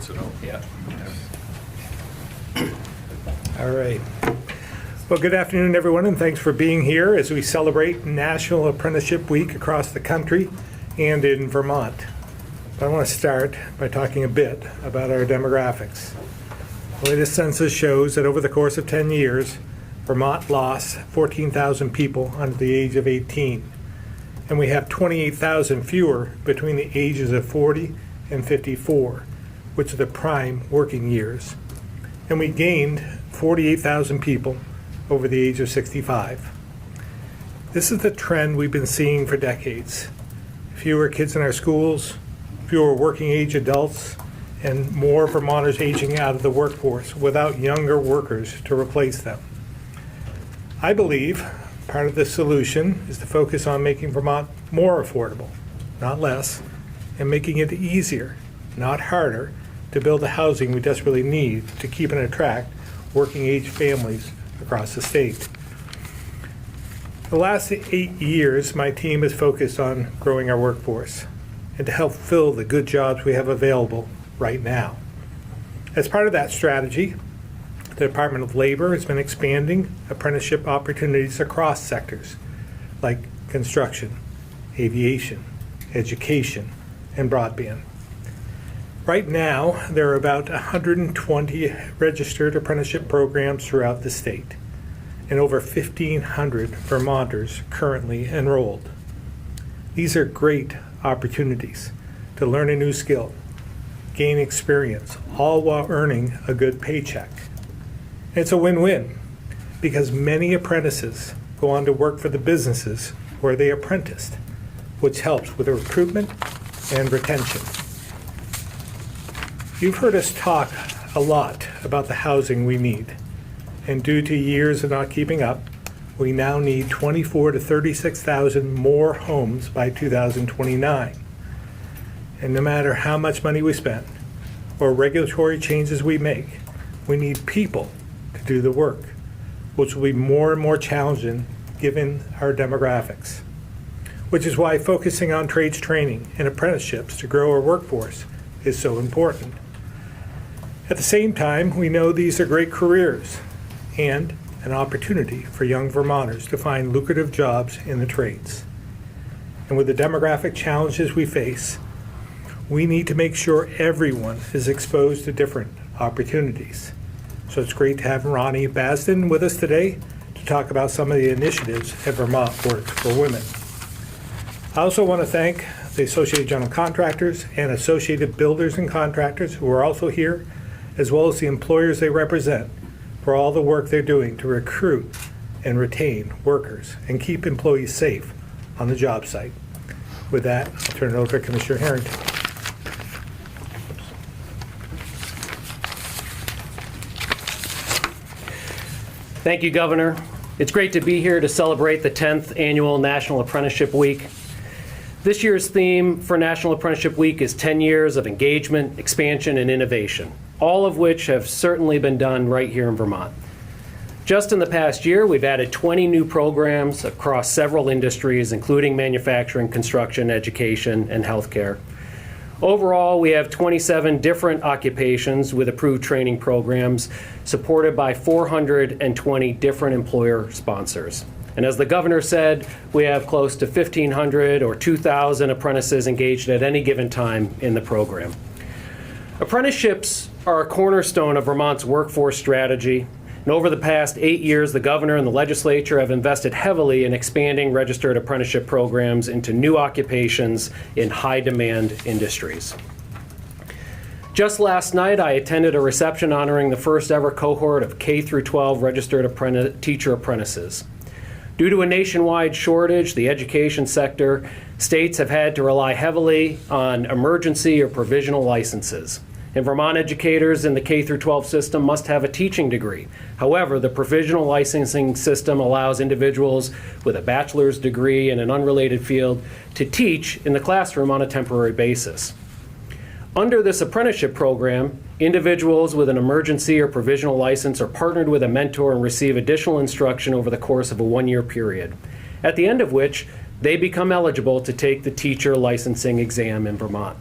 gets it out. Yeah. All right. Well, good afternoon, everyone, and thanks for being here as we celebrate National Apprenticeship Week across the country and in Vermont. But I want to start by talking a bit about our demographics. The latest census shows that over the course of 10 years, Vermont lost 14,000 people under the age of 18, and we have 28,000 fewer between the ages of 40 and 54, which are the prime working years. And we gained 48,000 people over the age of 65. This is the trend we've been seeing for decades. Fewer kids in our schools, fewer working age adults, and more Vermonters aging out of the workforce without younger workers to replace them. I believe part of the solution is to focus on making Vermont more affordable, not less, and making it easier, not harder, to build the housing we desperately need to keep and attract working age families across the state. The last 8 years, my team has focused on growing our workforce and to help fill the good jobs we have available right now. As part of that strategy, the Department of Labor has been expanding apprenticeship opportunities across sectors like construction, aviation, education, and broadband. Right now, there are about 120 registered apprenticeship programs throughout the state, and over 1,500 Vermonters currently enrolled. These are great opportunities to learn a new skill, gain experience, all while earning a good paycheck. It's a win-win because many apprentices go on to work for the businesses where they apprenticed, which helps with recruitment and retention. You've heard us talk a lot about the housing we need, and due to years of not keeping up, we now need 24,000 to 36,000 more homes by 2029. And no matter how much money we spend or regulatory changes we make, we need people to do the work, which will be more and more challenging given our demographics. Which is why focusing on trades training and apprenticeships to grow our workforce is so important. At the same time, we know these are great careers and an opportunity for young Vermonters to find lucrative jobs in the trades. And with the demographic challenges we face, we need to make sure everyone is exposed to different opportunities. So it's great to have Ronnie Basden with us today to talk about some of the initiatives at Vermont Works for Women. I also want to thank the Associated General Contractors and Associated Builders and Contractors who are also here, as well as the employers they represent for all the work they're doing to recruit and retain workers and keep employees safe on the job site. With that, I'll turn it over to Commissioner Harrington. Thank you, Governor. It's great to be here to celebrate the 10th Annual National Apprenticeship Week. This year's theme for National Apprenticeship Week is 10 years of engagement, expansion, and innovation, all of which have certainly been done right here in Vermont. Just in the past year, we've added 20 new programs across several industries, including manufacturing, construction, education, and healthcare. Overall, we have 27 different occupations with approved training programs supported by 420 different employer sponsors. And as the governor said, we have close to 1,500 or 2,000 apprentices engaged at any given time in the program. Apprenticeships are a cornerstone of Vermont's workforce strategy. And over the past 8 years, the governor and the legislature have invested heavily in expanding registered apprenticeship programs into new occupations in high-demand industries. Just last night, I attended a reception honoring the first ever cohort of K-12 registered teacher apprentices. Due to a nationwide shortage, the education sector, states have had to rely heavily on emergency or provisional licenses. And Vermont educators in the K-12 system must have a teaching degree. However, the provisional licensing system allows individuals with a bachelor's degree in an unrelated field to teach in the classroom on a temporary basis. Under this apprenticeship program, individuals with an emergency or provisional license are partnered with a mentor and receive additional instruction over the course of a one-year period, at the end of which they become eligible to take the teacher licensing exam in Vermont.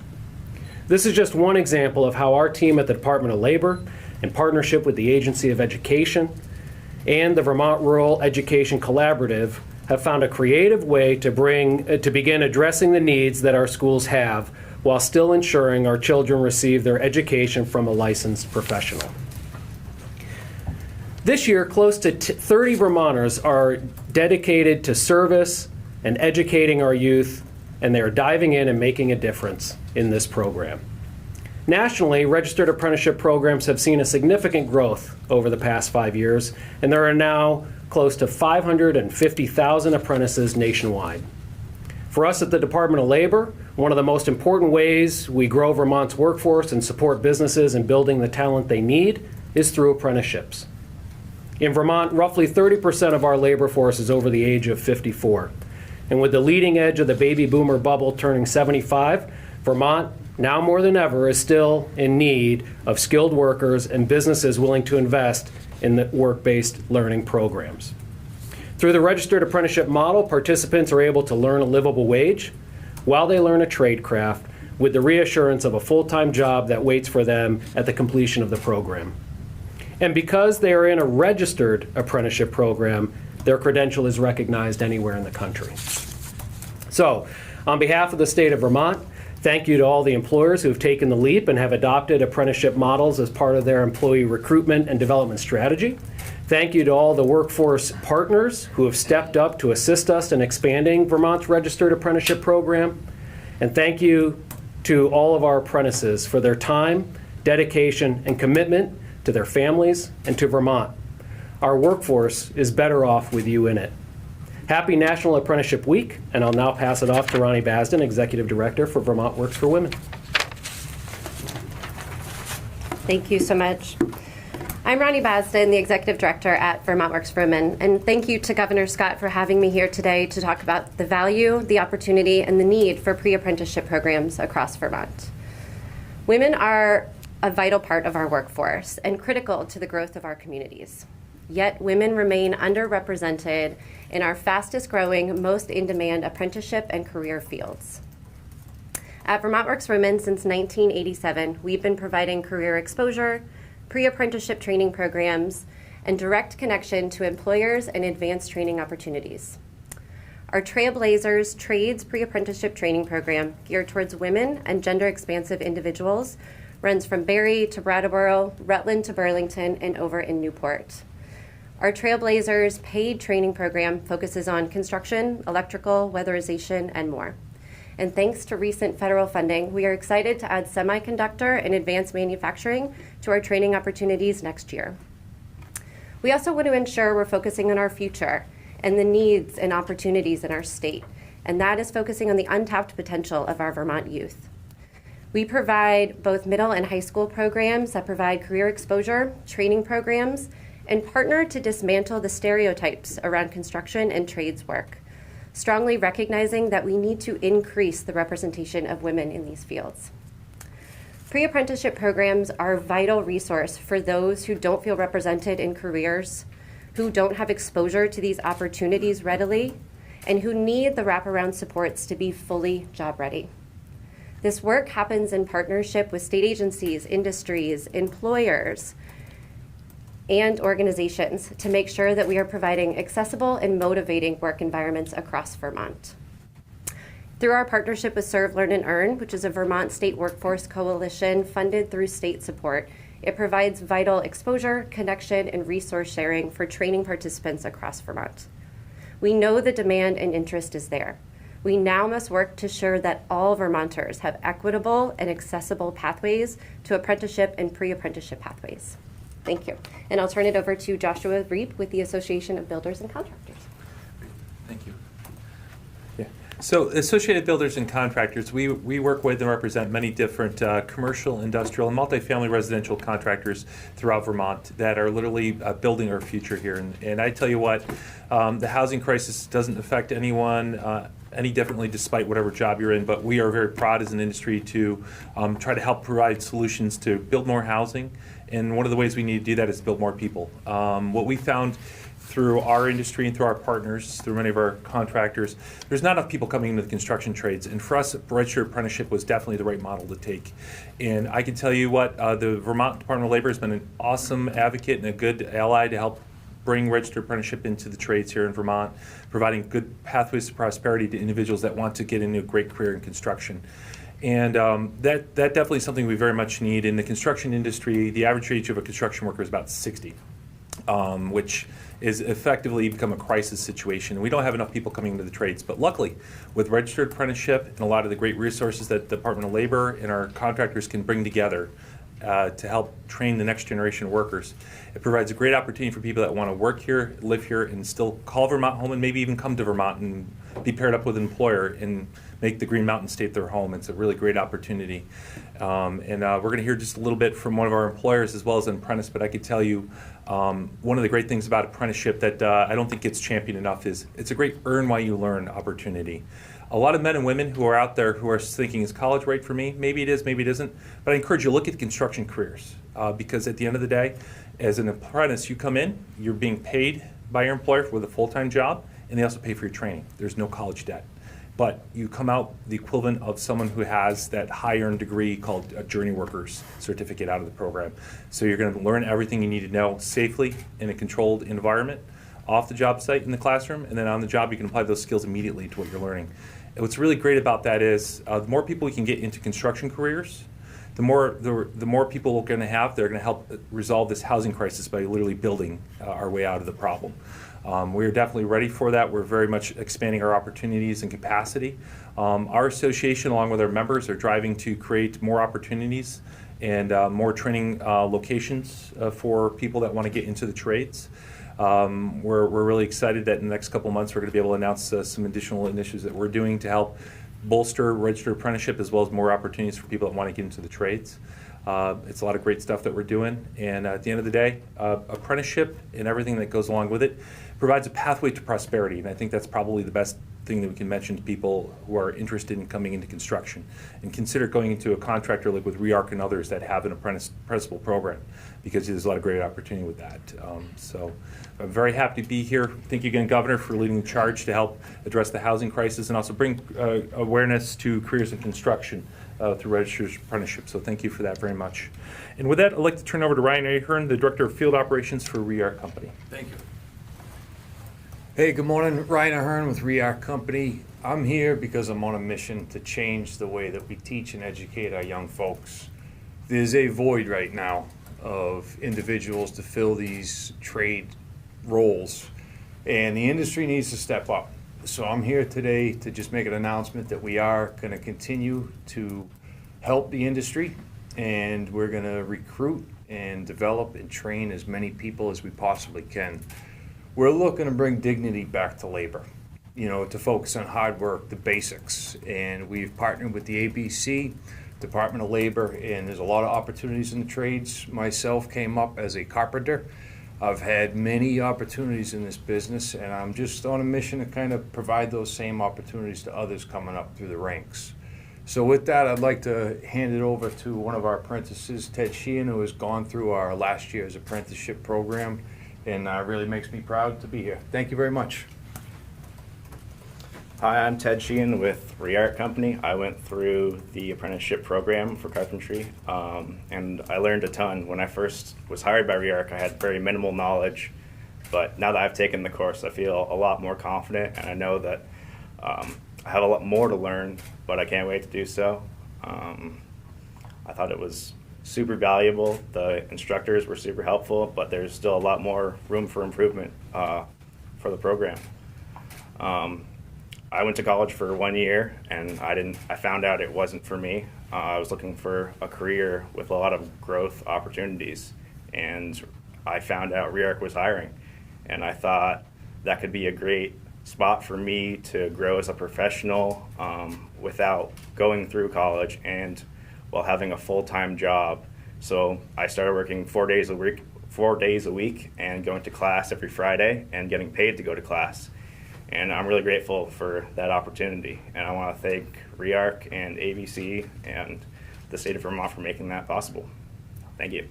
This is just one example of how our team at the Department of Labor, in partnership with the Agency of Education and the Vermont Rural Education Collaborative, have found a creative way to begin addressing the needs that our schools have while still ensuring our children receive their education from a licensed professional. This year, close to 30 Vermonters are dedicated to service and educating our youth, and they are diving in and making a difference in this program. Nationally, registered apprenticeship programs have seen a significant growth over the past 5 years, and there are now close to 550,000 apprentices nationwide. For us at the Department of Labor, one of the most important ways we grow Vermont's workforce and support businesses in building the talent they need is through apprenticeships. In Vermont, roughly 30% of our labor force is over the age of 54. And with the leading edge of the baby boomer bubble turning 75, Vermont, now more than ever, is still in need of skilled workers and businesses willing to invest in the work-based learning programs. Through the registered apprenticeship model, participants are able to learn a livable wage while they learn a trade craft with the reassurance of a full-time job that waits for them at the completion of the program. And because they are in a registered apprenticeship program, their credential is recognized anywhere in the country. So, on behalf of the state of Vermont, thank you to all the employers who have taken the leap and have adopted apprenticeship models as part of their employee recruitment and development strategy. Thank you to all the workforce partners who have stepped up to assist us in expanding Vermont's registered apprenticeship program. And thank you to all of our apprentices for their time, dedication, and commitment to their families and to Vermont. Our workforce is better off with you in it. Happy National Apprenticeship Week, and I'll now pass it off to Ronnie Basden, Executive Director for Vermont Works for Women. Thank you so much. I'm Ronnie Basden, the Executive Director at Vermont Works for Women, and thank you to Governor Scott for having me here today to talk about the value, the opportunity, and the need for pre-apprenticeship programs across Vermont. Women are a vital part of our workforce and critical to the growth of our communities. Yet women remain underrepresented in our fastest growing, most in-demand apprenticeship and career fields. At Vermont Works for Women since 1987, we've been providing career exposure, pre-apprenticeship training programs, and direct connection to employers and advanced training opportunities. Our Trailblazers Trades Pre-Apprenticeship Training Program, geared towards women and gender-expansive individuals, runs from Barre to Brattleboro, Rutland to Burlington, and over in Newport. Our Trailblazers paid training program focuses on construction, electrical, weatherization, and more. And thanks to recent federal funding, we are excited to add semiconductor and advanced manufacturing to our training opportunities next year. We also want to ensure we're focusing on our future and the needs and opportunities in our state, and that is focusing on the untapped potential of our Vermont youth. We provide both middle and high school programs that provide career exposure, training programs, and partner to dismantle the stereotypes around construction and trades work, strongly recognizing that we need to increase the representation of women in these fields. Pre-apprenticeship programs are a vital resource for those who don't feel represented in careers, who don't have exposure to these opportunities readily, and who need the wraparound supports to be fully job ready. This work happens in partnership with state agencies, industries, employers, and organizations to make sure that we are providing accessible and motivating work environments across Vermont. Through our partnership with Serve, Learn, and Earn, which is a Vermont State Workforce Coalition funded through state support, it provides vital exposure, connection, and resource sharing for training participants across Vermont. We know the demand and interest is there. We now must work to ensure that all Vermonters have equitable and accessible pathways to apprenticeship and pre-apprenticeship pathways. Thank you. And I'll turn it over to Joshua Reap with the Association of Builders and Contractors. Thank you. Yeah. So Associated Builders and Contractors, we work with and represent many different commercial, industrial, and multifamily residential contractors throughout Vermont that are literally building our future here. And I tell you what, the housing crisis doesn't affect anyone any differently despite whatever job you're in, but we are very proud as an industry to try to help provide solutions to build more housing. And one of the ways we need to do that is build more people. What we found through our industry and through our partners, through many of our contractors, there's not enough people coming into the construction trades. And for us, registered apprenticeship was definitely the right model to take. And I can tell you what, the Vermont Department of Labor has been an awesome advocate and a good ally to help bring registered apprenticeship into the trades here in Vermont, providing good pathways to prosperity to individuals that want to get into a great career in construction. And that definitely is something we very much need. In the construction industry, the average age of a construction worker is about 60, which is effectively become a crisis situation. We don't have enough people coming into the trades, but luckily, with registered apprenticeship and a lot of the great resources that the Department of Labor and our contractors can bring together to help train the next generation of workers, it provides a great opportunity for people that want to work here, live here, and still call Vermont home, and maybe even come to Vermont and be paired up with an employer and make the Green Mountain State their home. It's a really great opportunity. And we're going to hear just a little bit from one of our employers as well as an apprentice, but I could tell you one of the great things about apprenticeship that I don't think gets championed enough is it's a great earn while you learn opportunity. A lot of men and women who are out there who are thinking, is college right for me? Maybe it is, maybe it isn't. But I encourage you to look at construction careers because at the end of the day, as an apprentice, you come in, you're being paid by your employer with a full-time job, and they also pay for your training. There's no college debt. But you come out the equivalent of someone who has that high-earned degree called a Journey Workers certificate out of the program. So you're going to learn everything you need to know safely in a controlled environment, off the job site in the classroom, and then on the job you can apply those skills immediately to what you're learning. And what's really great about that is the more people we can get into construction careers, the more people we're going to have. They're going to help resolve this housing crisis by literally building our way out of the problem. We are definitely ready for that. We're very much expanding our opportunities and capacity. Our association, along with our members, are driving to create more opportunities and more training locations for people that want to get into the trades. We're really excited that in the next couple of months we're going to be able to announce some additional initiatives that we're doing to help bolster registered apprenticeship as well as more opportunities for people that want to get into the trades. It's a lot of great stuff that we're doing, and at the end of the day, apprenticeship and everything that goes along with it provides a pathway to prosperity, and I think that's probably the best thing that we can mention to people who are interested in coming into construction, and consider going into a contractor like with REARC and others that have an apprenticeable program, because there's a lot of great opportunity with that. So I'm very happy to be here. Thank you again, Governor, for leading the charge to help address the housing crisis and also bring awareness to careers in construction through registered apprenticeship. So thank you for that very much. And with that, I'd like to turn over to Ryan Ahern, the Director of Field Operations for REARC Company. Thank you. Hey, good morning. Ryan Ahern with REARC Company. I'm here because I'm on a mission to change the way that we teach and educate our young folks. There's a void right now of individuals to fill these trade roles, and the industry needs to step up. So I'm here today to just make an announcement that we are going to continue to help the industry, and we're going to recruit and develop and train as many people as we possibly can. We're looking to bring dignity back to labor, to focus on hard work, the basics. And we've partnered with the ABC, Department of Labor, and there's a lot of opportunities in the trades. Myself came up as a carpenter. I've had many opportunities in this business, and I'm just on a mission to kind of provide those same opportunities to others coming up through the ranks. So with that, I'd like to hand it over to one of our apprentices, Ted Sheehan, who has gone through our last year's apprenticeship program, and really makes me proud to be here. Thank you very much. Hi, I'm Ted Sheehan with REARC Company. I went through the apprenticeship program for carpentry, and I learned a ton. When I first was hired by REARC, I had very minimal knowledge, but now that I've taken the course, I feel a lot more confident, and I know that I have a lot more to learn, but I can't wait to do so. I thought it was super valuable. The instructors were super helpful, but there's still a lot more room for improvement for the program. I went to college for 1 year, and I found out it wasn't for me. I was looking for a career with a lot of growth opportunities, and I found out REARC was hiring, and I thought that could be a great spot for me to grow as a professional without going through college and while having a full-time job. So I started working 4 days a week and going to class every Friday and getting paid to go to class. And I'm really grateful for that opportunity. And I want to thank REARC and ABC and the state of Vermont for making that possible. Thank you.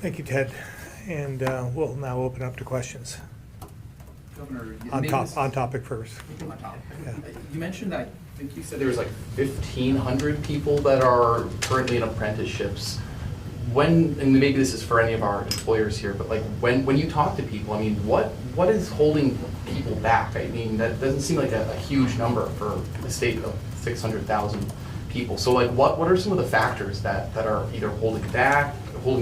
Thank you, Ted. And we'll now open up to questions. Governor, On maybe this is- topic first. on topic. Yeah. You mentioned, I think you said there was like 1,500 people that are currently in apprenticeships. When, and maybe this is for any of our employers here, but like when you talk to people, I mean, what is holding people back? I mean, that doesn't seem like a huge number for a state of 600,000 people. So like what are some of the factors that are either holding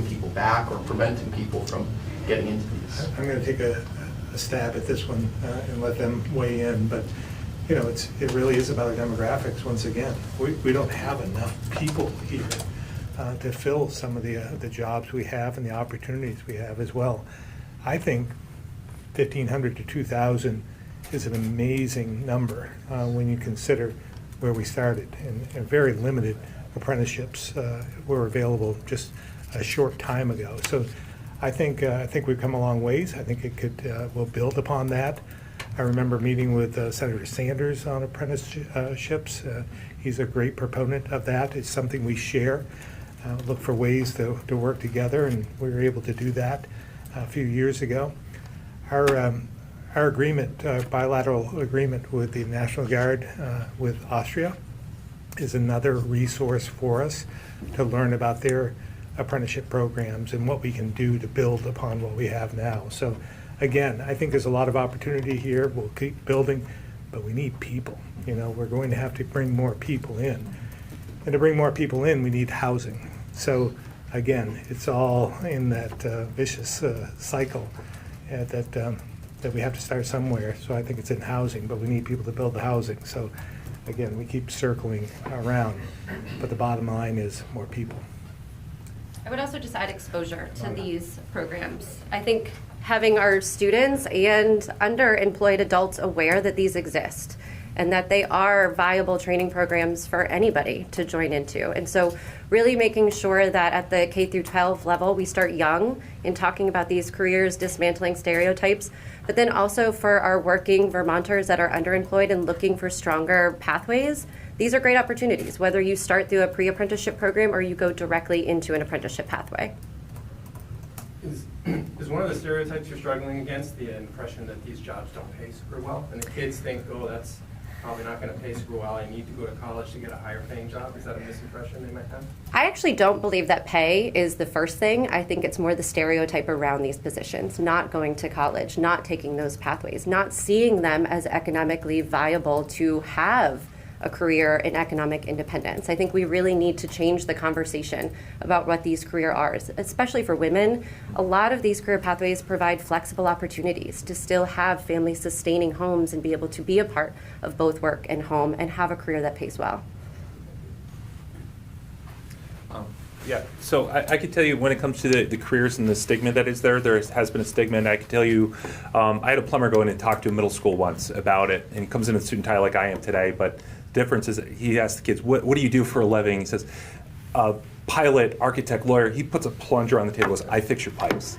people back or preventing people from getting into these? I'm going to take a stab at this one and let them weigh in, but you know, it really is about demographics once again. We don't have enough people here to fill some of the jobs we have and the opportunities we have as well. I think 1,500 to 2,000 is an amazing number when you consider where we started, and very limited apprenticeships were available just a short time ago. So I think we've come a long ways. I think it could we'll build upon that. I remember meeting with Senator Sanders on apprenticeships. He's a great proponent of that. It's something we share. Look for ways to work together, and we were able to do that a few years ago. Our agreement, bilateral agreement with the National Guard with Austria is another resource for us to learn about their apprenticeship programs and what we can do to build upon what we have now. So again, I think there's a lot of opportunity here. We'll keep building, but we need people. You know, we're going to have to bring more people in. And to bring more people in, we need housing. So again, it's all in that vicious cycle that we have to start somewhere. So I think it's in housing, but we need people to build the housing. So again, we keep circling around, but the bottom line is more people. I would also just add exposure to these programs. I think having our students and underemployed adults aware that these exist and that they are viable training programs for anybody to join into. And so really making sure that at the K through 12 level, we start young in talking about these careers, dismantling stereotypes, but then also for our working Vermonters that are underemployed and looking for stronger pathways. These are great opportunities, whether you start through a pre-apprenticeship program or you go directly into an apprenticeship pathway. Is one of the stereotypes you're struggling against the impression that these jobs don't pay super well? And the kids think, oh, that's probably not going to pay super well. I need to go to college to get a higher paying job. Is that a misimpression they might have? I actually don't believe that pay is the first thing. I think it's more the stereotype around these positions, not going to college, not taking those pathways, not seeing them as economically viable to have a career in economic independence. I think we really need to change the conversation about what these careers are, especially for women. A lot of these career pathways provide flexible opportunities to still have family sustaining homes and be able to be a part of both work and home and have a career that pays well. Yeah, so I can tell you when it comes to the careers and the stigma that is there has been a stigma, and I can tell you, I had a plumber go in and talk to a middle school once about it, and he comes in a student tie like I am today, but the difference is he asks the kids, what do you do for a living? He says, pilot, architect, lawyer. He puts a plunger on the table and goes, I fix your pipes.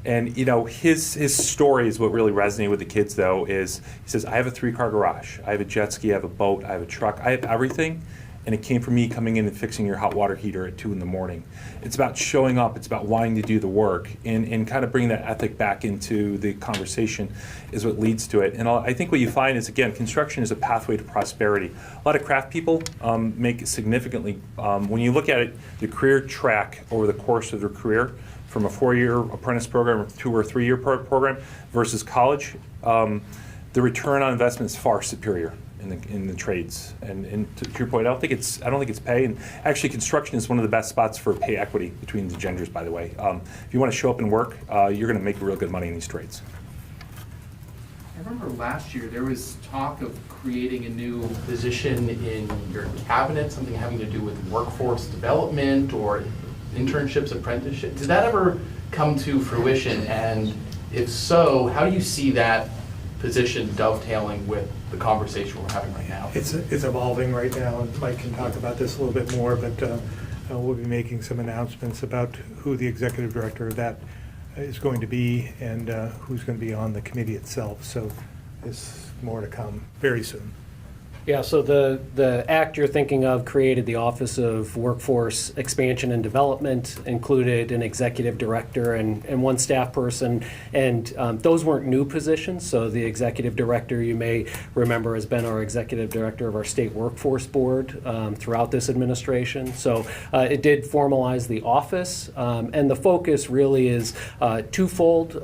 And you know, his story is what really resonated with the kids though, is he says, I have a 3-car garage, I have a jet ski, I have a boat, I have a truck, I have everything. And it came from me coming in and fixing your hot water heater at 2 in the morning. It's about showing up, it's about wanting to do the work, and kind of bringing that ethic back into the conversation is what leads to it. And I think what you find is, again, construction is a pathway to prosperity. A lot of craft people make significantly, when you look at it, the career track over the course of their career, from a 4-year apprentice program or 2 or 3 year program versus college, the return on investment is far superior in the trades. And to your point, I don't think it's pay. And actually, construction is one of the best spots for pay equity between the genders. By the way, if you want to show up and work, you're going to make real good money in these trades. I remember last year there was talk of creating a new position in your cabinet, something having to do with workforce development or internships, apprenticeships. Did that ever come to fruition? And if so, how do you see that position dovetailing with the conversation we're having right now? It's evolving right now, and Mike can talk about this a little bit more, but we'll be making some announcements about who the executive director of that is going to be and who's going to be on the committee itself. So there's more to come very soon. Yeah, so the act you're thinking of created the Office of Workforce Expansion and Development, included an executive director and one staff person, and those weren't new positions. So the executive director, you may remember, has been our executive director of our state workforce board throughout this administration. So it did formalize the office, and the focus really is twofold,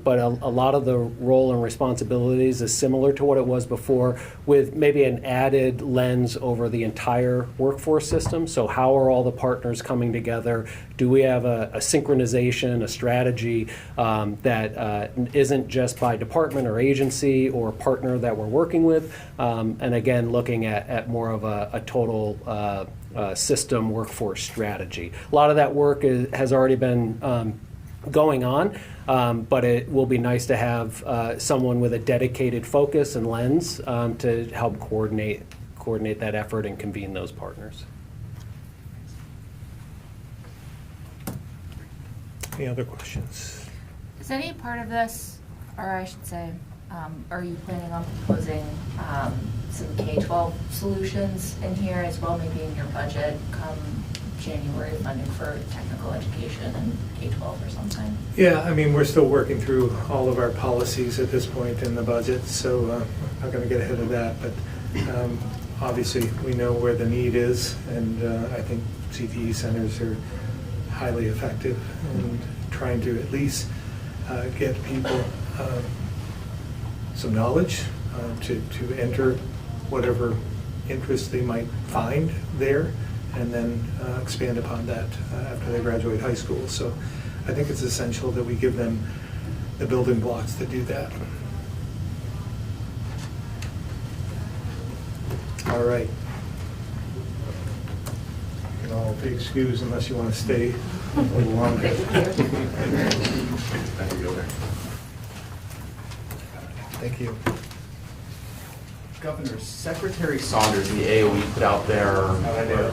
but a lot of the role and responsibilities is similar to what it was before, with maybe an added lens over the entire workforce system. So how are all the partners coming together? Do we have a synchronization, a strategy that isn't just by department or agency or partner that we're working with? And again, looking at more of a total system workforce strategy. A lot of that work has already been going on, but it will be nice to have someone with a dedicated focus and lens to help coordinate that effort and convene those partners. Any other questions? Is any part of this, or I should say, are you planning on proposing some K-12 solutions in here as well, maybe in your budget come January, funding for technical education and K-12 or something? Yeah, I mean, we're still working through all of our policies at this point in the budget, so I'm not going to get ahead of that. But obviously, we know where the need is, and I think CTE centers are highly effective in trying to at least get people some knowledge to enter whatever interest they might find there, and then expand upon that after they graduate high school. So I think it's essential that we give them the building blocks to do that. All right. You can all be excused unless you want to stay a little longer. Thank you. Governor, Secretary Saunders and the AOE put out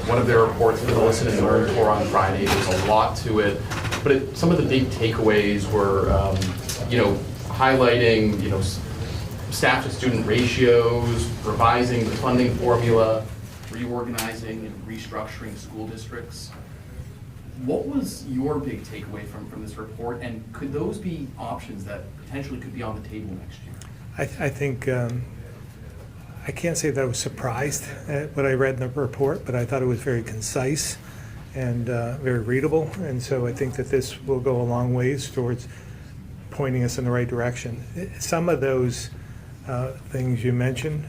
one of their reports for the Listen and Learn tour on Friday. There's a lot to it, but some of the big takeaways were, highlighting, staff to student ratios, revising the funding formula, reorganizing and restructuring school districts. What was your big takeaway from this report, and could those be options that potentially could be on the table next year? I think I can't say that I was surprised at what I read in the report, but I thought it was very concise and very readable. And so I think that this will go a long ways towards pointing us in the right direction. Some of those things you mentioned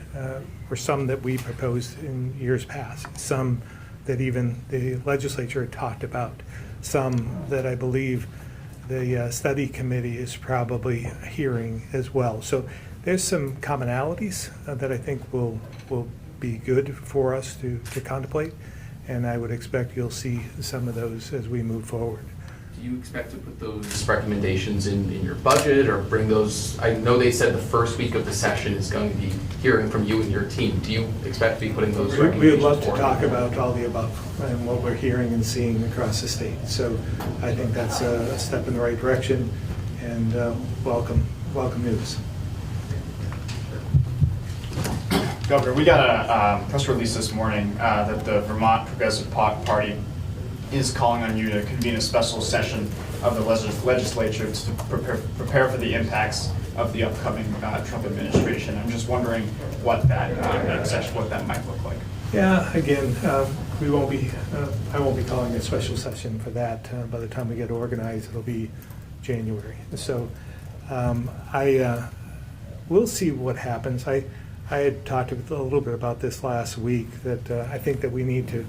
were some that we proposed in years past, some that even the legislature had talked about, some that I believe the study committee is probably hearing as well. So there's some commonalities that I think will be good for us to contemplate, and I would expect you'll see some of those as we move forward. Do you expect to put those recommendations in your budget, or bring those? I know they said the first week of the session is going to be hearing from you and your team. Do you expect to be putting those recommendations We would love to forward? talk about all the above and what we're hearing and seeing across the state. So I think that's a step in the right direction, and welcome news. Governor, we got a press release this morning that the Vermont Progressive Party is calling on you to convene a special session of the legislature to prepare for the impacts of the upcoming Trump administration. I'm just wondering what that session, what that might look like. Yeah, again, we won't be. I won't be calling a special session for that. By the time we get organized, it'll be January. So we'll see what happens. I had talked a little bit about this last week, that I think that we need to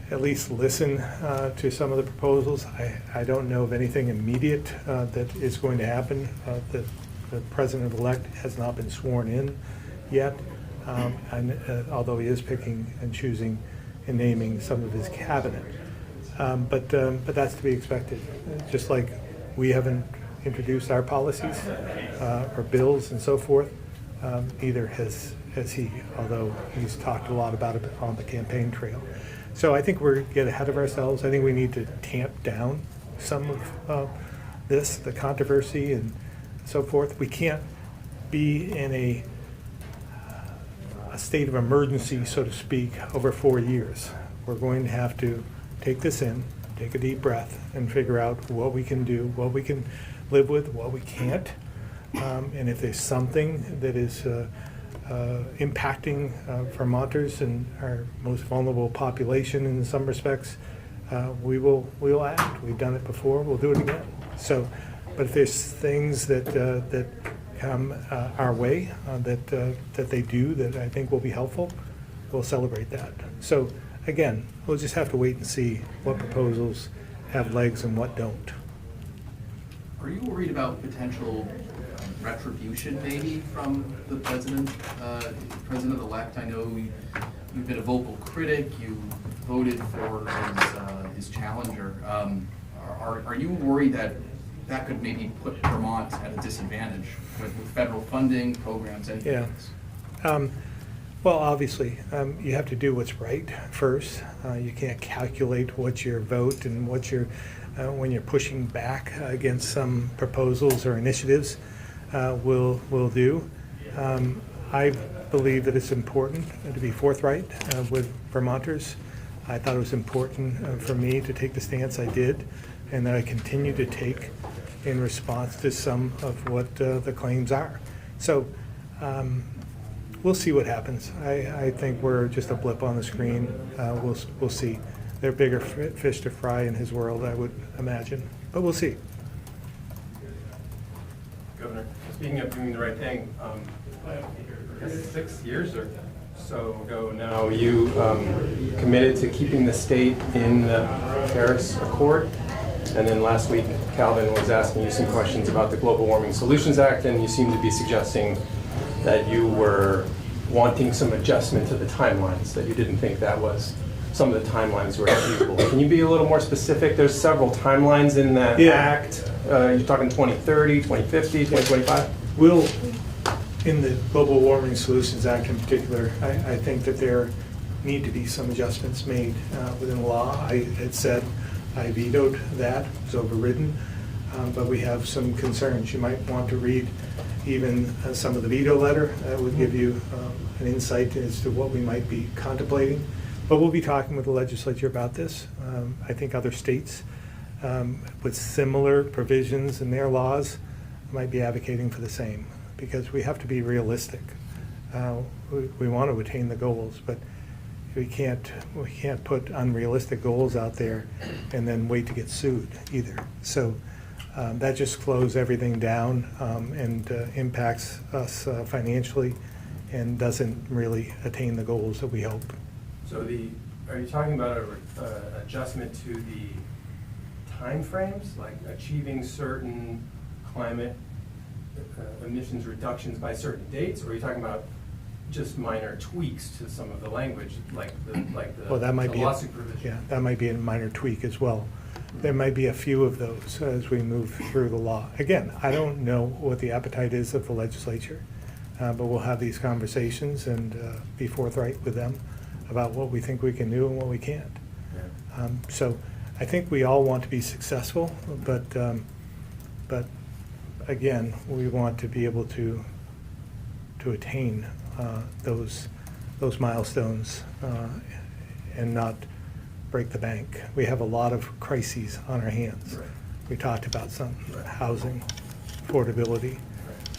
at least listen to some of the proposals. I don't know of anything immediate that is going to happen. The president-elect has not been sworn in yet, although he is picking and choosing and naming some of his cabinet. But that's to be expected. Just like we haven't introduced our policies or bills and so forth, neither has he, although he's talked a lot about it on the campaign trail. So I think we're getting ahead of ourselves. I think we need to tamp down some of the controversy and so forth. We can't be in a state of emergency, so to speak, over 4 years. We're going to have to take this in, take a deep breath, and figure out what we can do, what we can live with, what we can't. And if there's something that is impacting Vermonters and our most vulnerable population in some respects, we will act. We've done it before. We'll do it again. So, but if there's things that come our way that they do that I think will be helpful, we'll celebrate that. So again, we'll just have to wait and see what proposals have legs and what don't. Are you worried about potential retribution maybe from the president-elect? I know you've been a vocal critic. You voted for his challenger. Are you worried that that could maybe put Vermont at a disadvantage with federal funding, programs, anything Yeah. like this? Well, obviously, you have to do what's right first. You can't calculate what your vote and what your when you're pushing back against some proposals or initiatives will do. I believe that it's important to be forthright with Vermonters. I thought it was important for me to take the stance I did, and that I continue to take in response to some of what the claims are. So we'll see what happens. I think we're just a blip on the screen. We'll see. There are bigger fish to fry in his world, I would imagine, but we'll see. Governor, speaking of doing the right thing, I guess 6 years or so ago now, you committed to keeping the state in the Paris Accord. And then last week, Calvin was asking you some questions about the Global Warming Solutions Act, and you seemed to be suggesting that you were wanting some adjustment to the timelines, that you didn't think that was, some of the timelines were achievable. Can you be a little more specific? There's several timelines in that act. You're talking 2030, 2050, 2025? We'll, in the Global Warming Solutions Act in particular, I think that there need to be some adjustments made within the law. I had said I vetoed that, it was overridden, but we have some concerns. You might want to read even some of the veto letter. That would give you an insight as to what we might be contemplating. But we'll be talking with the legislature about this. I think other states with similar provisions in their laws might be advocating for the same, because we have to be realistic. We want to attain the goals, but we can't put unrealistic goals out there and then wait to get sued either. So that just slows everything down and impacts us financially and doesn't really attain the goals that we hope. So are you talking about an adjustment to the timeframes, like achieving certain climate emissions reductions by certain dates, or are you talking about just minor tweaks to some of the language, like the Well, that might the be lawsuit provision? Yeah, that might be a minor tweak as well. There might be a few of those as we move through the law. Again, I don't know what the appetite is of the legislature, but we'll have these conversations and be forthright with them about what we think we can do and what we can't. Yeah. So I think we all want to be successful, but again, we want to be able to attain those milestones and not break the bank. We have a lot of crises on our hands. Right. We talked about some housing, affordability.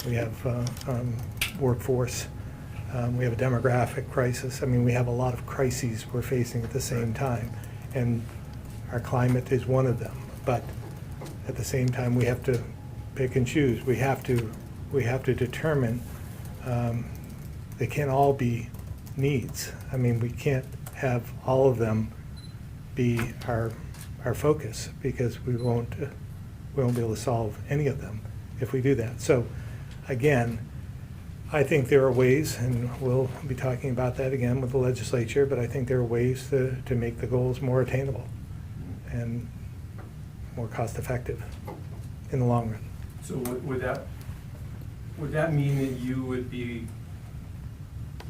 We have workforce. We have a demographic crisis. I mean, we have a lot of crises we're facing at the same time, and our climate is one of them. But at the same time, we have to pick and choose. We have to determine. They can't all be needs. I mean, we can't have all of them be our focus, because we won't be able to solve any of them if we do that. So, again, I think there are ways, and we'll be talking about that again with the legislature, but I think there are ways to make the goals more attainable and more cost-effective in the long run. So would that mean that you would be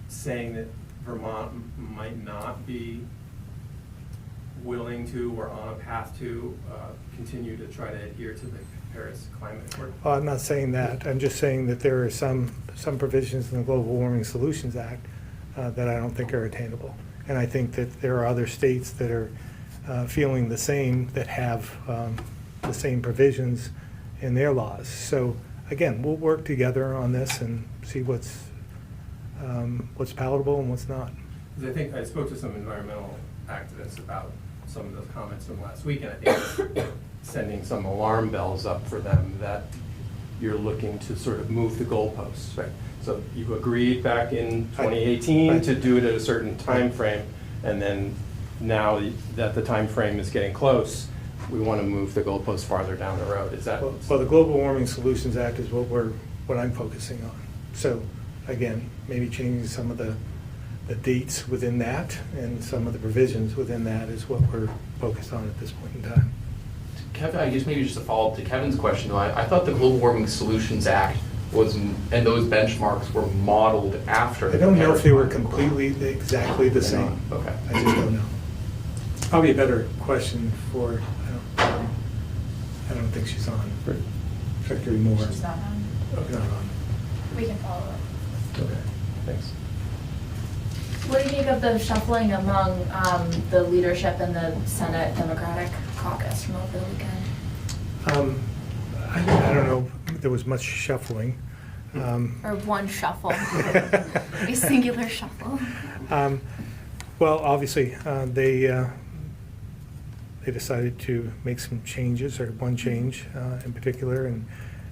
saying that Vermont might not be willing to or on a path to continue to try to adhere to the Paris Climate Accord? Well, I'm not saying that. I'm just saying that there are some provisions in the Global Warming Solutions Act that I don't think are attainable. And I think that there are other states that are feeling the same, that have the same provisions in their laws. So again, we'll work together on this and see what's palatable and what's not. 'Cause I think I spoke to some environmental activists about some of those comments from last week, and I think it's sending some alarm bells up for them that you're looking to sort of move the goalposts, right? So you agreed back in 2018 to do it at a certain time frame, and then now that the time frame is getting close, we want to move the goalposts farther down the road. Is that? Well, the Global Warming Solutions Act is what I'm focusing on. So again, maybe changing some of the dates within that and some of the provisions within that is what we're focused on at this point in time. Kevin, I guess maybe just a follow-up to Kevin's question, though. I thought the Global Warming Solutions Act was, and those benchmarks were modeled after. I don't know if they were completely exactly the same. Okay. I just don't know. Probably a better question for, I don't think she's on. Secretary Moore. She's not on. Okay, not on. We can follow up. Okay, thanks. What do you make of the shuffling among the leadership in the Senate Democratic caucus from over the weekend? I don't know if there was much shuffling. Or one shuffle, a singular shuffle? Well, obviously, they decided to make some changes, or one change in particular,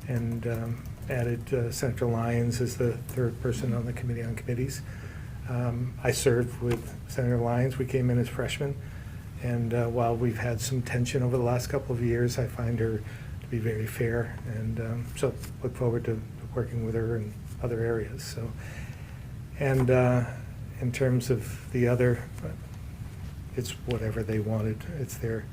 and added Senator Lyons as the third person on the Committee on Committees. I served with Senator Lyons. We came in as freshmen, and while we've had some tension over the last couple of years, I find her to be very fair, and so look forward to working with her in other areas. So, and in terms of the other, it's whatever they wanted. It's their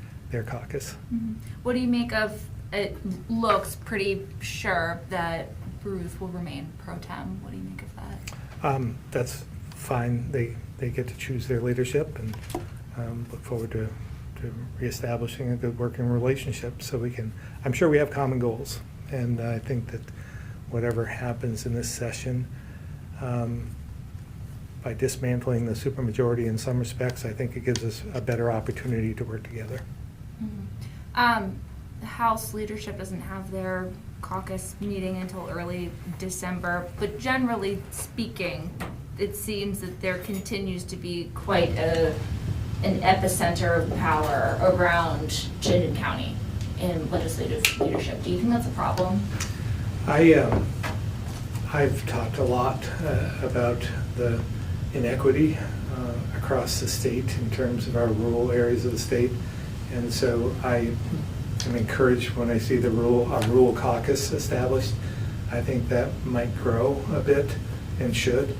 caucus. Mm-hmm. What do you make of, it looks pretty sure that Ruth will remain pro tem. What do you make of that? That's fine. They get to choose their leadership, and look forward to reestablishing a good working relationship so we can, I'm sure we have common goals, and I think that whatever happens in this session, by dismantling the supermajority in some respects, I think it gives us a better opportunity to work together. Mm-hmm. The House leadership doesn't have their caucus meeting until early December, but generally speaking, it seems that there continues to be quite an epicenter of power around Chittenden County in legislative leadership. Do you think that's a problem? I've talked a lot about the inequity across the state in terms of our rural areas of the state, and so I am encouraged when I see a rural caucus established. I think that might grow a bit and should,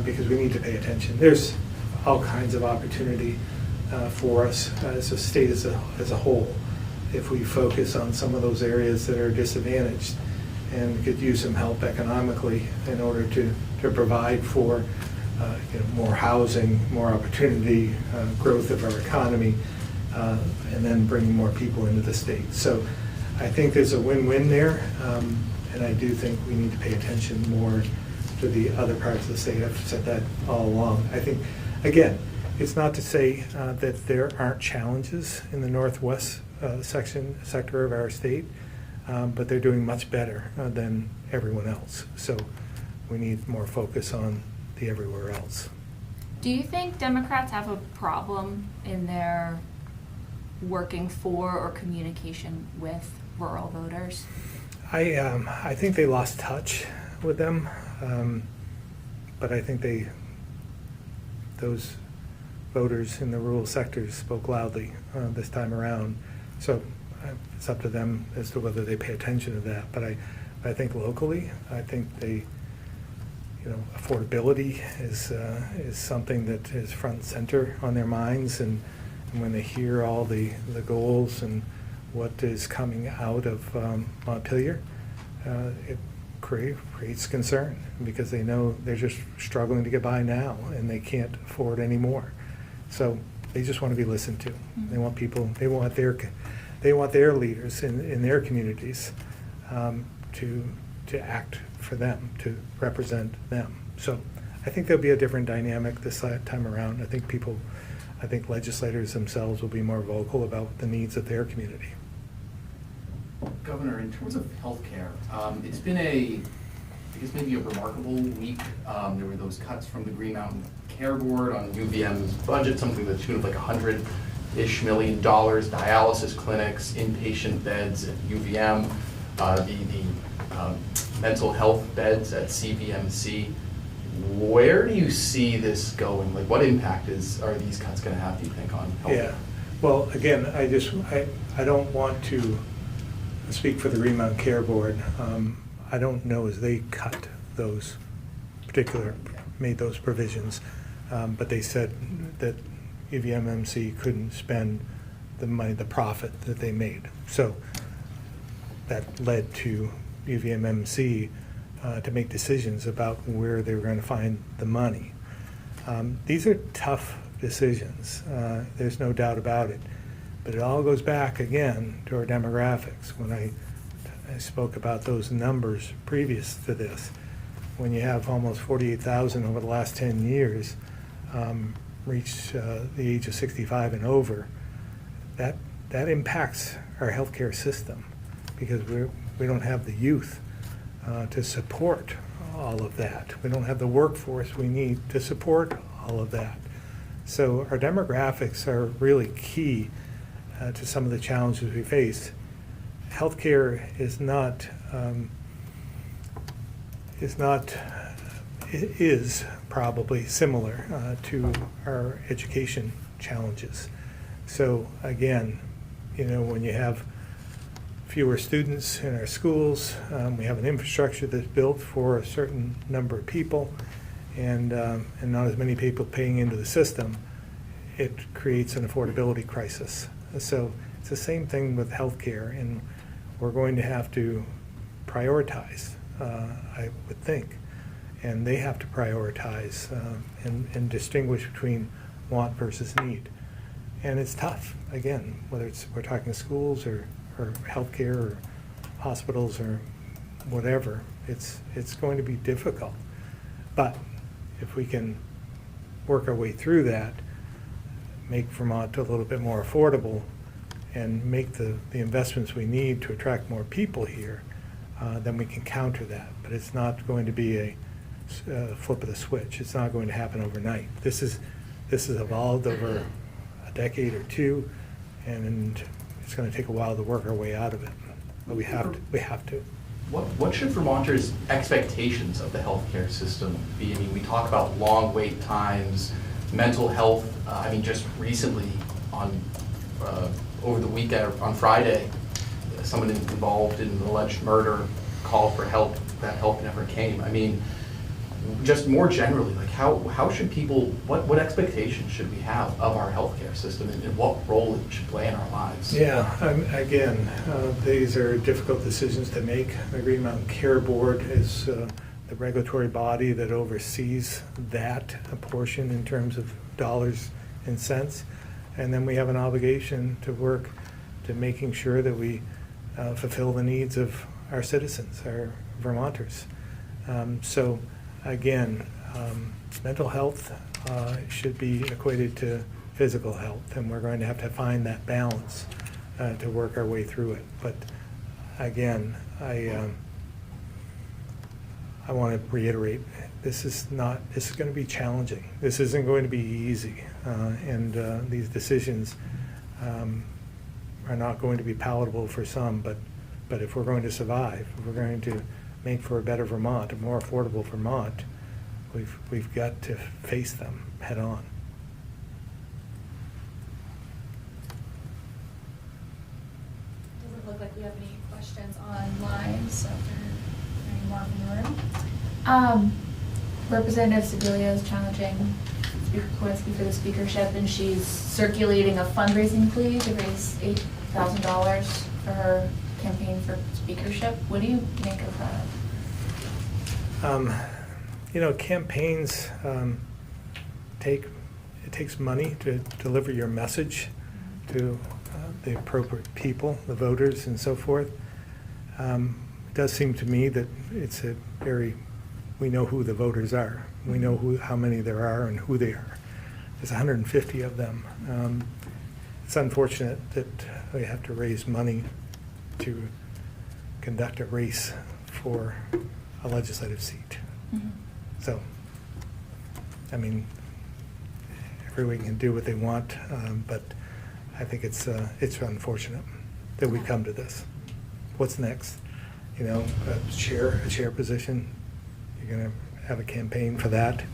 because we need to pay attention. There's all kinds of opportunity for us as a state as a whole if we focus on some of those areas that are disadvantaged and could use some help economically in order to provide for more housing, more opportunity, growth of our economy, and then bringing more people into the state. So I think there's a win-win there, and I do think we need to pay attention more to the other parts of the state. I've said that all along. I think, again, it's not to say that there aren't challenges in the northwest sector of our state, but they're doing much better than everyone else. So we need more focus on the everywhere else. Do you think Democrats have a problem in their working for or communication with rural voters? I think they lost touch with them, but I think those voters in the rural sectors spoke loudly this time around. So it's up to them as to whether they pay attention to that. But I think locally, I think they, affordability is something that is front and center on their minds, and when they hear all the goals and what is coming out of Montpelier, it creates concern because they know they're just struggling to get by now and they can't afford any more. So they just want to be listened to. Mm-hmm. They want people. They want their leaders in their communities to act for them, to represent them. So I think there'll be a different dynamic this time around. I think legislators themselves will be more vocal about the needs of their community. Governor, in terms of healthcare, it's been I guess maybe a remarkable week. There were those cuts from the Green Mountain Care Board on UVM's budget, something to the tune of like $100-ish million, dialysis clinics, inpatient beds at UVM, the mental health beds at CVMC. Where do you see this going? Like, what impact are these cuts going to have, do you think, on health? Yeah, well, again, I don't want to speak for the Green Mountain Care Board. I don't know as they cut those made those provisions, but they said that UVMMC couldn't spend the money, the profit that they made. So that led to UVMMC to make decisions about where they were going to find the money. These are tough decisions. There's no doubt about it. But it all goes back again to our demographics. When I spoke about those numbers previous to this, when you have almost 48,000 over the last 10 years reach the age of 65 and over, that impacts our healthcare system, because we don't have the youth to support all of that. We don't have the workforce we need to support all of that. So our demographics are really key to some of the challenges we face. Healthcare is probably similar to our education challenges. So again, when you have fewer students in our schools, we have an infrastructure that's built for a certain number of people, and not as many people paying into the system, it creates an affordability crisis. So it's the same thing with healthcare, and we're going to have to prioritize, I would think, and they have to prioritize and distinguish between want versus need. And it's tough, again, whether we're talking schools or healthcare or hospitals or whatever, it's going to be difficult. But if we can work our way through that, make Vermont a little bit more affordable, and make the investments we need to attract more people here, then we can counter that. But it's not going to be a flip of the switch. It's not going to happen overnight. This has evolved over a decade or two, and it's going to take a while to work our way out of it. But we have to. What should Vermonters' expectations of the healthcare system be? I mean, we talk about long wait times, mental health. Just recently over the weekend, on Friday, someone involved in an alleged murder called for help. That help never came. Just more generally, like how should people, what expectations should we have of our healthcare system, and what role it should play in our lives? Yeah, again, these are difficult decisions to make. The Green Mountain Care Board is the regulatory body that oversees that portion in terms of dollars and cents. And then we have an obligation to work to making sure that we fulfill the needs of our citizens, our Vermonters. So again, mental health should be equated to physical health, and we're going to have to find that balance to work our way through it. But again, I want to reiterate, this is going to be challenging. This isn't going to be easy, and these decisions are not going to be palatable for some, but if we're going to survive, if we're going to make for a better Vermont, a more affordable Vermont, we've got to face them head on. Doesn't look like we have any questions online, so if there are any more from the room. Representative Sebelia is challenging Speaker Kowinski for the speakership, and she's circulating a fundraising plea to raise $8,000 for her campaign for speakership. What do you make of that? Campaigns it takes money to deliver your message to the appropriate people, the voters, and so forth. It does seem to me that it's a very we know who the voters are. We know how many there are and who they are. There's 150 of them. It's unfortunate that we have to raise money to conduct a race for a legislative seat. So, I mean, everyone can do what they want, but I think it's unfortunate that we come to this. What's next? You know, a chair position. You're going to have a campaign for that.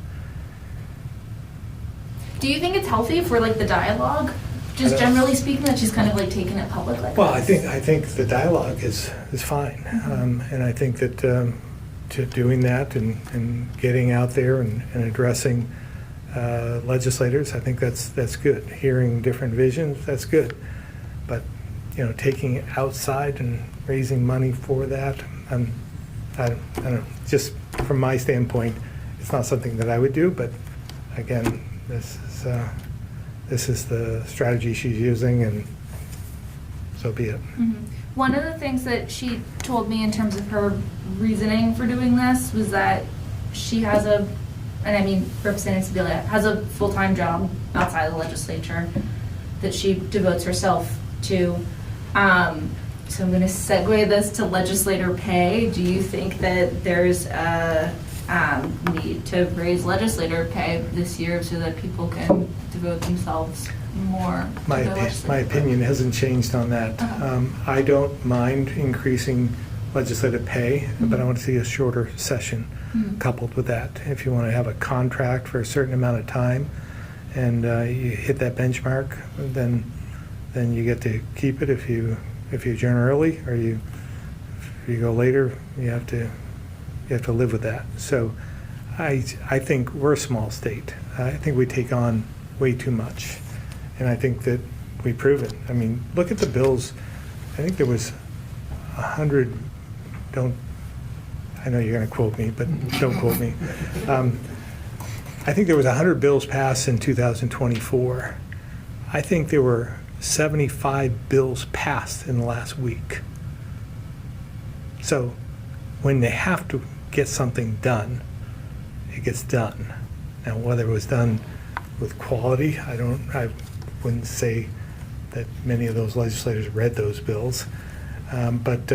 Do you think it's healthy for like the dialogue? Just generally speaking, that she's kind of like taking it public like Well, this? I think the dialogue is fine, and I think that to doing that and getting out there and addressing legislators, I think that's good. Hearing different visions, that's good. But you know, taking it outside and raising money for that, I don't know. Just from my standpoint, it's not something that I would do. But again, this is the strategy she's using, and so be it. One of the things that she told me in terms of her reasoning for doing this was that she has and I mean Representative Sibilia has a full-time job outside of the legislature that she devotes herself to. So I'm going to segue this to legislator pay. Do you think that there's a need to raise legislator pay this year so that people can devote themselves more to My the legislature? my opinion hasn't changed on that. I don't mind increasing legislative pay, but I want to see a shorter session coupled with that. If you want to have a contract for a certain amount of time and you hit that benchmark, then you get to keep it. If you adjourn early or if you go later, you have to live with that. So I think we're a small state. I think we take on way too much. And I think that we've proven. I mean, look at the bills. I think there was 100, I know you're going to quote me, but don't quote me. I think there was 100 bills passed in 2024. I think there were 75 bills passed in the last week. So when they have to get something done, it gets done. Now, whether it was done with quality, I wouldn't say that many of those legislators read those bills, but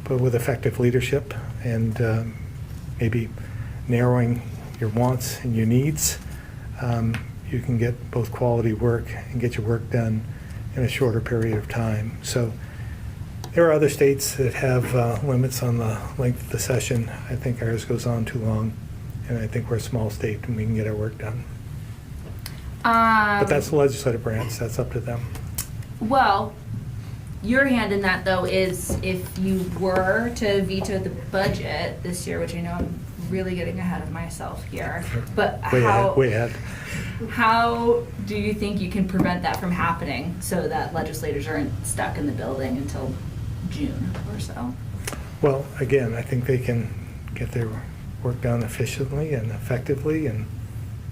with effective leadership and maybe narrowing your wants and your needs, you can get both quality work and get your work done in a shorter period of time. So there are other states that have limits on the length of the session. I think ours goes on too long, and I think we're a small state and we can get our work done. But that's the legislative branch. That's up to them. Well, your hand in that, though, is if you were to veto the budget this year, which I know I'm really getting ahead of myself here, but Way ahead. how do you think you can prevent that from happening so that legislators aren't stuck in the building until June or so? Well, again, I think they can get their work done efficiently and effectively and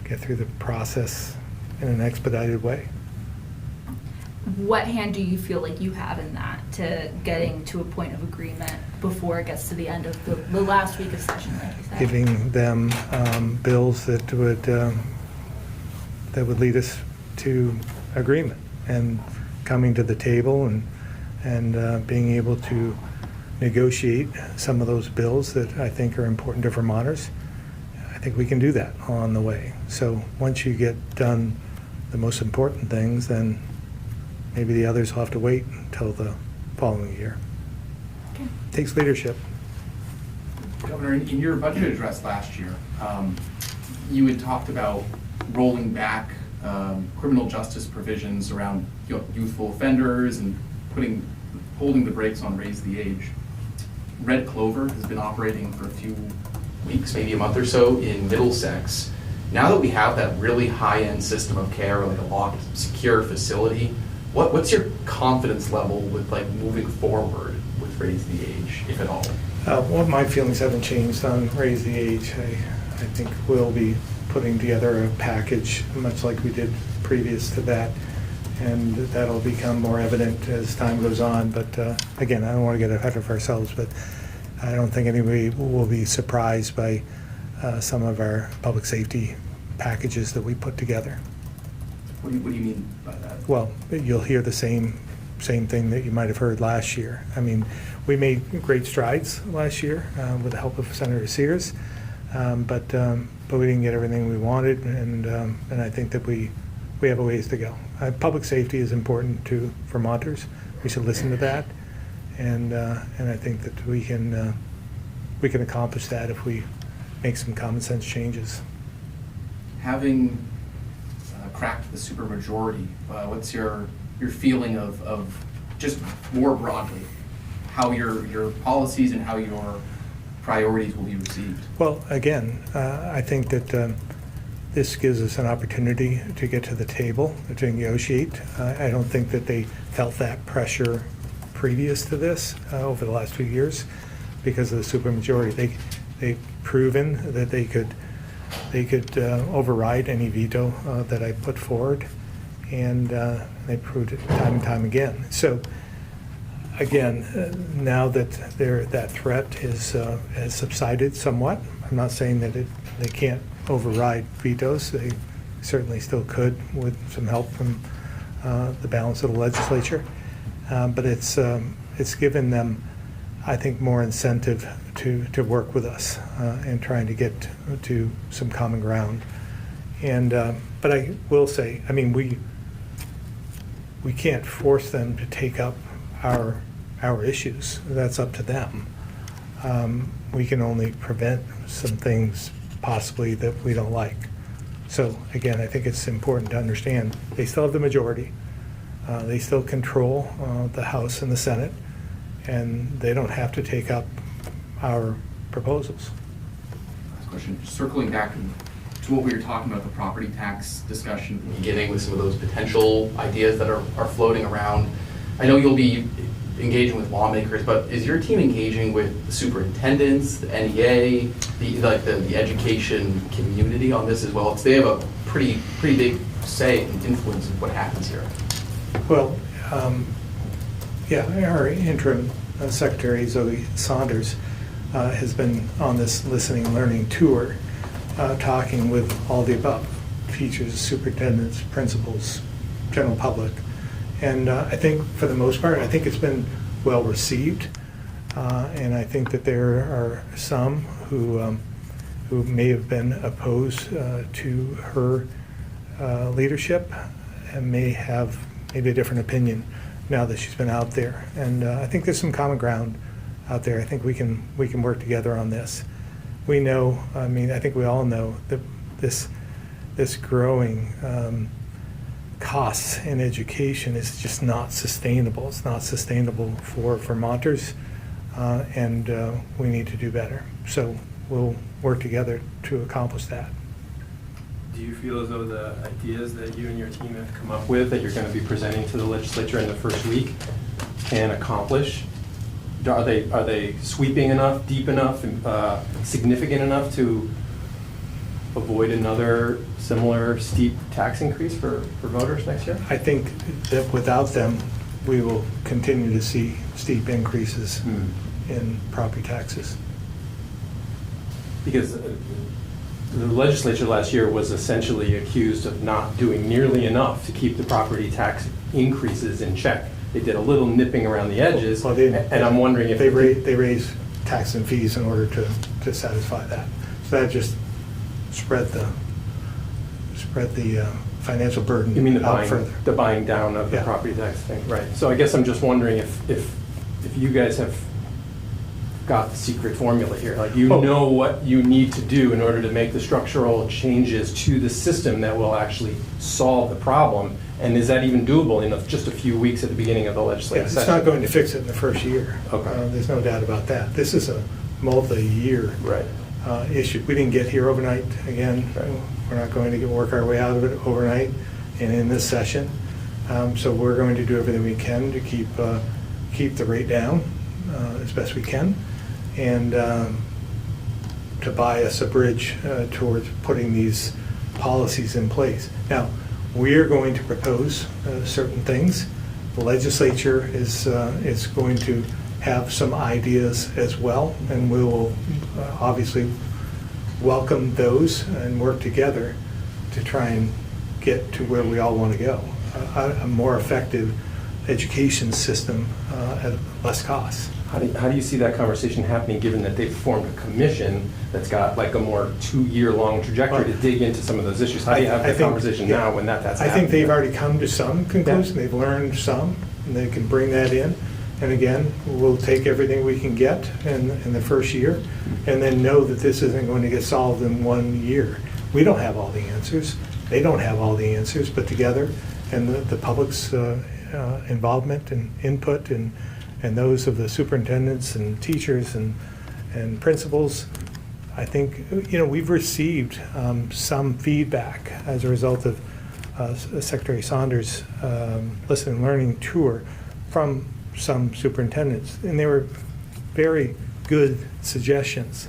get through the process in an expedited way. What hand do you feel like you have in that to getting to a point of agreement before it gets to the end of the last week of session, like you said? Giving them bills that would lead us to agreement and coming to the table and being able to negotiate some of those bills that I think are important to Vermonters. I think we can do that on the way. So once you get done the most important things, then maybe the others will have to wait until the following year. Okay. Takes leadership. Governor, in your budget address last year, you had talked about rolling back criminal justice provisions around youthful offenders and holding the brakes on raise the age. Red Clover has been operating for a few weeks, maybe a month or so in Middlesex. Now that we have that really high-end system of care, like a locked, secure facility, what's your confidence level with like moving forward with raise the age, if at all? Well, my feelings haven't changed on raise the age. I think we'll be putting together a package much like we did previous to that, and that'll become more evident as time goes on. But again, I don't want to get ahead of ourselves, but I don't think anybody will be surprised by some of our public safety packages that we put together. What do you mean by that? Well, you'll hear the same thing that you might have heard last year. I mean, we made great strides last year with the help of Senator Sears, but we didn't get everything we wanted, and I think that we have a ways to go. Public safety is important to Vermonters. We should listen to that, and I think that we can accomplish that if we make some common sense changes. Having cracked the supermajority, what's your feeling of just more broadly how your policies and how your priorities will be received? Well, again, I think that this gives us an opportunity to get to the table, to negotiate. I don't think that they felt that pressure previous to this over the last 2 years because of the supermajority. They've proven that they could override any veto that I put forward, and they proved it time and time again. So again, now that that threat has subsided somewhat, I'm not saying that they can't override vetoes. They certainly still could with some help from the balance of the legislature. But it's given them, I think, more incentive to work with us and trying to get to some common ground. And but I will say, I mean, we can't force them to take up our issues. That's up to them. We can only prevent some things possibly that we don't like. So again, I think it's important to understand they still have the majority. They still control the House and the Senate, and they don't have to take up our proposals. Last question, circling back to what we were talking about, the property tax discussion. Beginning with some of those potential ideas that are floating around. I know you'll be engaging with lawmakers, but is your team engaging with the superintendents, the NEA, the education community on this as well? Because they have a pretty big say and influence in what happens here. Well, yeah, our interim secretary, Zoe Saunders, has been on this listening learning tour, talking with all the above, teachers, superintendents, principals, general public. And I think for the most part, I think it's been well received. And I think that there are some who may have been opposed to her leadership and may have maybe a different opinion now that she's been out there. And I think there's some common ground out there. I think we can work together on this. We know, I mean, I think we all know that this growing costs in education is just not sustainable. It's not sustainable for Vermonters, and we need to do better. So we'll work together to accomplish that. Do you feel as though the ideas that you and your team have come up with that you're going to be presenting to the legislature in the first week can accomplish? Are they sweeping enough, deep enough, significant enough to avoid another similar steep tax increase for voters next year? I think that without them, we will continue to see steep increases in property taxes. Because the legislature last year was essentially accused of not doing nearly enough to keep the property tax increases in check. They did a little nipping around the edges, well, and I'm wondering if they raised tax and fees in order to satisfy that. So that just spread the financial burden. You mean further. the buying down of the property tax thing, right? So I guess I'm just wondering if you guys have got the secret formula here, like know what you need to do in order to make the structural changes to the system that will actually solve the problem. And is that even doable in just a few weeks at the beginning of the legislative session? It's not going to fix it in the first year. Okay. There's no doubt about that. This is a multi-year issue. We didn't get here overnight. Again, we're not going to work our way out of it overnight and in this session. So we're going to do everything we can to keep the rate down as best we can, and to buy us a bridge towards putting these policies in place. Now, we are going to propose certain things. The legislature is going to have some ideas as well, and we will obviously welcome those and work together to try and get to where we all want to go. A more effective education system at less cost. How do you see that conversation happening, given that they've formed a commission that's got like a more 2-year-long trajectory to dig into some of those issues? How do you have that conversation now when that's happening? I think they've already come to some conclusion. They've learned some, and they can bring that in. And again, we'll take everything we can get in the first year, and then know that this isn't going to get solved in 1 year. We don't have all the answers. They don't have all the answers, but together, and the public's involvement and input, and those of the superintendents and teachers and principals, I think, we've received some feedback as a result of Secretary Saunders' Listen and Learning tour from some superintendents, and they were very good suggestions,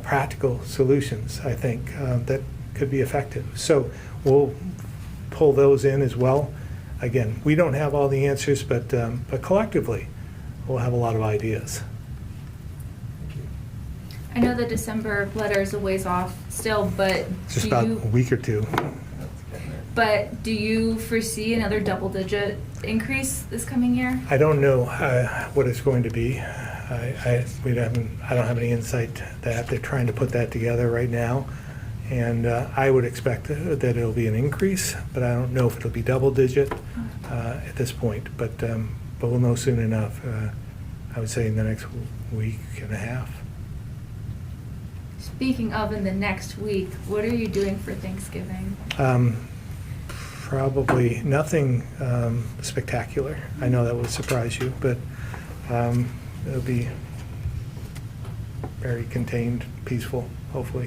practical solutions, I think, that could be effective. So we'll pull those in as well. Again, we don't have all the answers, but collectively, we'll have a lot of ideas. I know the December letter is a ways off still, but Just about a week or two. But do you foresee another double-digit increase this coming year? I don't know what it's going to be. I don't have any insight to that. They're trying to put that together right now. And I would expect that it'll be an increase, but I don't know if it'll be double-digit at this point. But we'll know soon enough, I would say in the next week and a half. Speaking of in the next week, what are you doing for Thanksgiving? Probably nothing spectacular. I know that would surprise you, but it'll be very contained, peaceful, hopefully,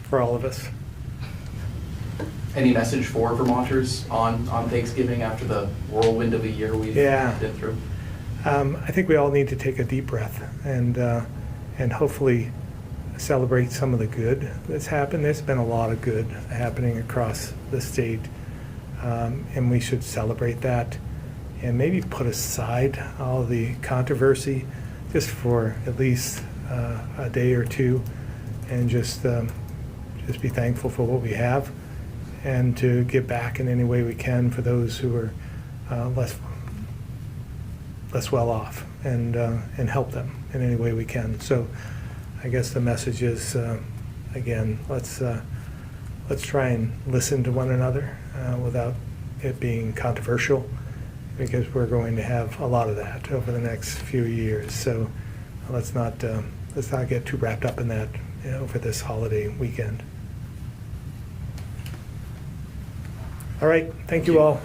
for all of us. Any message for Vermonters on Thanksgiving after the whirlwind of a year we've been through? I think we all need to take a deep breath and hopefully celebrate some of the good that's happened. There's been a lot of good happening across the state, and we should celebrate that and maybe put aside all the controversy just for at least a day or two, and just be thankful for what we have, and to give back in any way we can for those who are less well off, and help them in any way we can. So I guess the message is, again, let's try and listen to one another without it being controversial, because we're going to have a lot of that over the next few years. So let's not get too wrapped up in that over this holiday weekend. All right, thank you all.